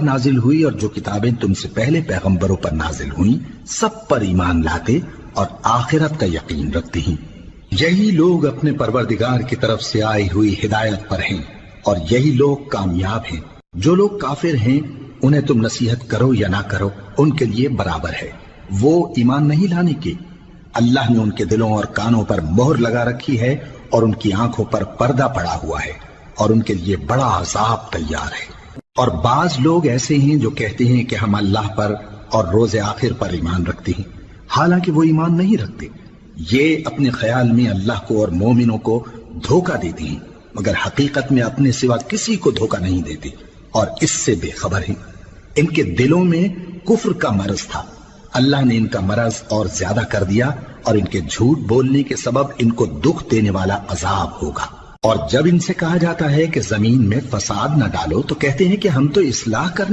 نازل ہوئی اور جو کتابیں تم سے پہلے پیغمبروں پر نازل ہوئیں سب پر ایمان لاتے اور آخرت کا یقین رکھتے ہیں۔ یہی لوگ اپنے پروردگار کی طرف سے آئی ہوئی ہدایت پر ہیں اور یہی لوگ کامیاب ہیں۔ جو لوگ کافر ہیں انہیں تم نصیحت کرو یا نہ کرو ان کے لیے برابر ہے، وہ ایمان نہیں لانے کے۔ اللہ نے ان کے دلوں اور کانوں پر مہر لگا رکھی ہے اور ان کی آنکھوں پر پردہ پڑا ہوا ہے اور ان کے لیے بڑا عذاب تیار ہے۔ اور بعض لوگ ایسے ہیں جو کہتے ہیں کہ ہم اللہ پر اور روز آخر پر ایمان رکھتے ہیں، حالانکہ وہ ایمان نہیں رکھتے۔ یہ اپنے خیال میں اللہ کو اور مومنوں کو دھوکہ دیتے ہیں، مگر حقیقت میں اپنے سوا کسی کو دھوکہ نہیں دیتے اور اس سے بے خبر ہیں۔ ان کے دلوں میں کفر کا مرض تھا، اللہ نے ان کا مرض اور زیادہ کر دیا اور ان کے جھوٹ بولنے کے سبب ان کو دکھ دینے والا عذاب ہوگا۔ اور جب ان سے کہا جاتا ہے کہ زمین میں فساد نہ ڈالو تو کہتے ہیں کہ ہم تو اصلاح کرنے